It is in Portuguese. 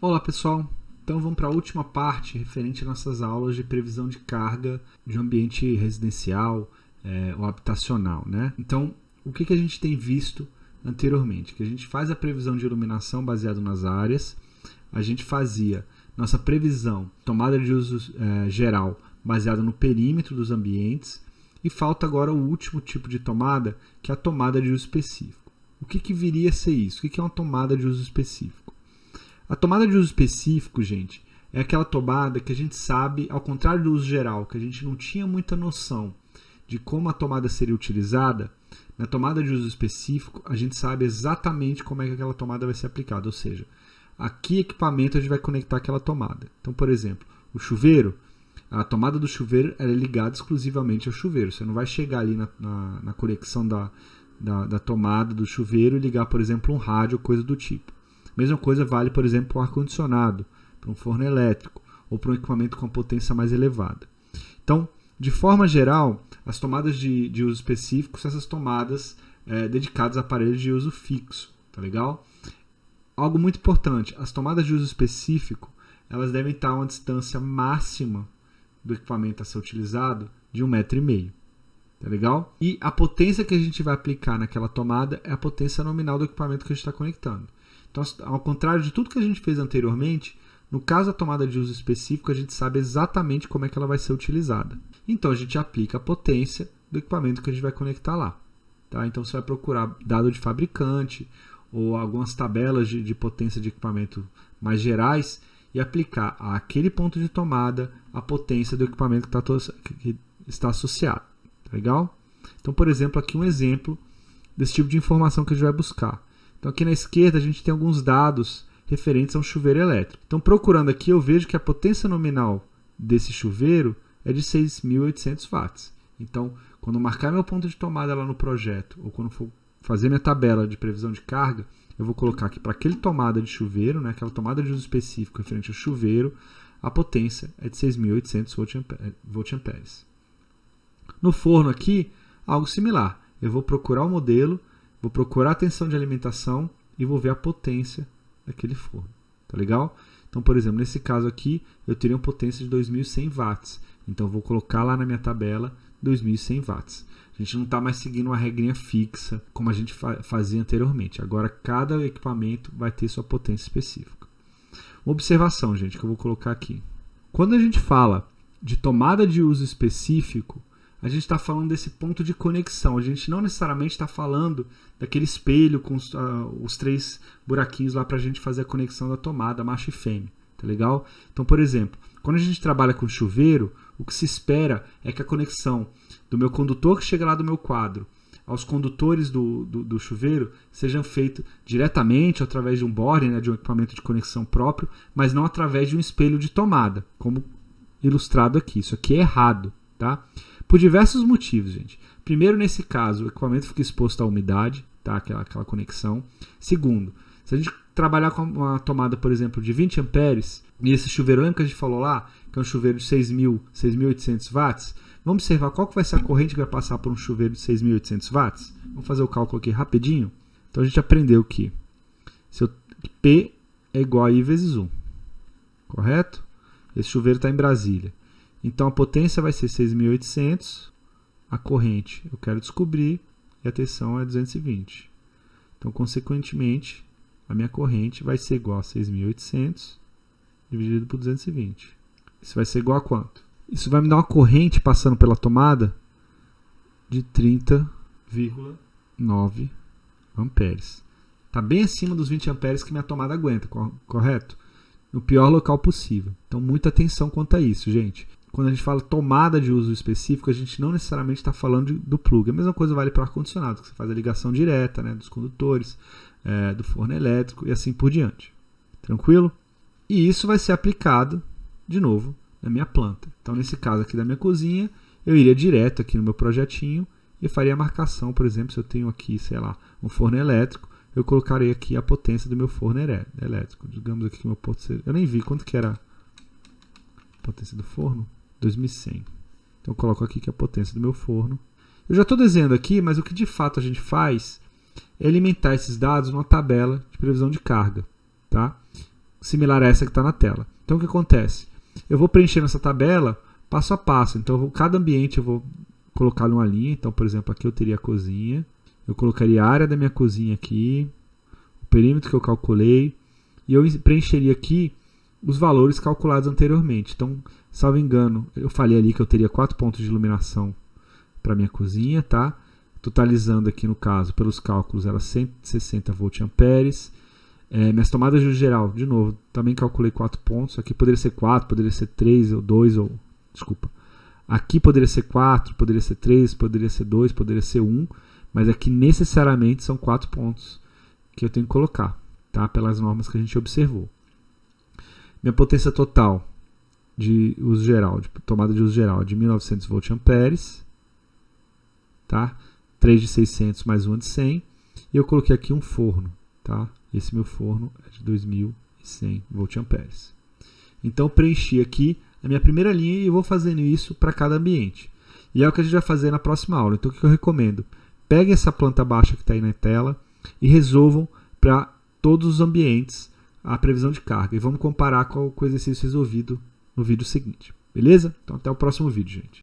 Olá pessoal, então vamos para a última parte referente às nossas aulas de previsão de carga de um ambiente residencial ou habitacional, né? Então, o que a gente tem visto anteriormente? Que a gente faz a previsão de iluminação baseado nas áreas, a gente fazia nossa previsão, tomada de uso geral, baseada no perímetro dos ambientes, e falta agora o último tipo de tomada, que é a tomada de uso específico. O que viria a ser isso? O que é uma tomada de uso específico? A tomada de uso específico, gente, é aquela tomada que a gente sabe, ao contrário do uso geral, que a gente não tinha muita noção de como a tomada seria utilizada. Na tomada de uso específico, a gente sabe exatamente como é que aquela tomada vai ser aplicada, ou seja, a que equipamento a gente vai conectar aquela tomada. Então, por exemplo, o chuveiro, a tomada do chuveiro é ligada exclusivamente ao chuveiro. Você não vai chegar ali na conexão da tomada do chuveiro e ligar, por exemplo, um rádio ou coisa do tipo. Mesma coisa vale, por exemplo, para o ar-condicionado, para um forno elétrico ou para um equipamento com potência mais elevada. Então, de forma geral, as tomadas de uso específico são essas tomadas dedicadas a aparelhos de uso fixo, tá legal? Algo muito importante, as tomadas de uso específico, elas devem estar a uma distância máxima do equipamento a ser utilizado de 1,5 m. Tá legal? E a potência que a gente vai aplicar naquela tomada é a potência nominal do equipamento que a gente está conectando. Então, ao contrário de tudo que a gente fez anteriormente, no caso da tomada de uso específico, a gente sabe exatamente como é que ela vai ser utilizada. Então, a gente aplica a potência do equipamento que a gente vai conectar lá. Tá? Então, você vai procurar dado de fabricante ou algumas tabelas de potência de equipamento mais gerais e aplicar àquele ponto de tomada a potência do equipamento que está associado. Tá legal? Então, por exemplo, aqui um exemplo desse tipo de informação que a gente vai buscar. Então, aqui na esquerda, a gente tem alguns dados referentes a um chuveiro elétrico. Então, procurando aqui, eu vejo que a potência nominal desse chuveiro é de 6.800 watts. Então, quando eu marcar meu ponto de tomada lá no projeto, ou quando for fazer minha tabela de previsão de carga, eu vou colocar aqui para aquela tomada de chuveiro, né, aquela tomada de uso específico referente ao chuveiro, a potência é de 6.800 volt-amperes. No forno aqui, algo similar. Eu vou procurar o modelo, vou procurar a tensão de alimentação e vou ver a potência daquele forno. Tá legal? Então, por exemplo, nesse caso aqui, eu teria uma potência de 2.100 watts. Então, eu vou colocar lá na minha tabela 2.100 watts. A gente não está mais seguindo uma regrinha fixa, como a gente fazia anteriormente. Agora, cada equipamento vai ter sua potência específica. Uma observação, gente, que eu vou colocar aqui. Quando a gente fala de tomada de uso específico, a gente está falando desse ponto de conexão. A gente não necessariamente está falando daquele espelho com os 3 buraquinhos lá para a gente fazer a conexão da tomada, macho e fêmea. Tá legal? Então, por exemplo, quando a gente trabalha com chuveiro, o que se espera é que a conexão do meu condutor que chega lá do meu quadro aos condutores do chuveiro sejam feitos diretamente através de um boarding, né, de um equipamento de conexão próprio, mas não através de um espelho de tomada, como ilustrado aqui. Isso aqui é errado, tá? Por diversos motivos, gente. Primeiro, nesse caso, o equipamento fica exposto à umidade, tá? Aquela conexão. Segundo, se a gente trabalhar com uma tomada, por exemplo, de 20 amperes, e esse chuveiro, lembra que a gente falou lá, que é um chuveiro de 6.800 watts, vamos observar qual que vai ser a corrente que vai passar por um chuveiro de 6.800 watts? Vamos fazer o cálculo aqui rapidinho. Então, a gente aprendeu que P é igual a I vezes 1. Correto? Esse chuveiro está em Brasília. Então, a potência vai ser 6.800, a corrente eu quero descobrir e a tensão é 220. Então, consequentemente, a minha corrente vai ser igual a 6.800 dividido por 220. Isso vai ser igual a quanto? Isso vai me dar uma corrente passando pela tomada de 30,9 amperes. Está bem acima dos 20 amperes que minha tomada aguenta, correto? No pior local possível. Então, muita atenção quanto a isso, gente. Quando a gente fala tomada de uso específico, a gente não necessariamente está falando do plug. A mesma coisa vale para o ar-condicionado, que você faz a ligação direta, né, dos condutores, do forno elétrico e assim por diante. Tranquilo? E isso vai ser aplicado, de novo, na minha planta. Então, nesse caso aqui da minha cozinha, eu iria direto aqui no meu projetinho e faria a marcação, por exemplo, se eu tenho aqui, sei lá, um forno elétrico, eu colocarei aqui a potência do meu forno elétrico. Digamos aqui que o meu potência... Eu nem vi quanto que era a potência do forno. 2100. Então eu coloco aqui que é a potência do meu forno. Eu já estou desenhando aqui, mas o que de fato a gente faz é alimentar esses dados numa tabela de previsão de carga. Tá? similar a essa que está na tela. Então o que acontece? Eu vou preenchendo essa tabela passo a passo. Então cada ambiente eu vou colocar numa linha. Então, por exemplo, aqui eu teria a cozinha. Eu colocaria a área da minha cozinha aqui, o perímetro que eu calculei, e eu preencheria aqui os valores calculados anteriormente. Então, salvo engano, eu falei ali que eu teria 4 pontos de iluminação para minha cozinha, tá? Totalizando aqui no caso, pelos cálculos, era 160 volt-amperes. Minhas tomadas de luz geral, de novo, também calculei 4 pontos. Aqui poderia ser 4, poderia ser 3 ou 2, desculpa. Aqui poderia ser 4, poderia ser 3, poderia ser 2, poderia ser 1, mas aqui necessariamente são 4 pontos que eu tenho que colocar, tá? Pelas normas que a gente observou. Minha potência total de uso geral, de tomada de uso geral, de 1900 volt-amperes, tá? 3 de 600 mais 1 de 100, e eu coloquei aqui um forno, tá? Esse meu forno é de 2100 volt-amperes. Então eu preenchi aqui a minha primeira linha e eu vou fazendo isso para cada ambiente. E é o que a gente vai fazer na próxima aula. Então o que eu recomendo? Peguem essa planta baixa que está aí na tela e resolvam para todos os ambientes a previsão de carga. E vamos comparar com o exercício resolvido no vídeo seguinte. Beleza? Então até o próximo vídeo, gente.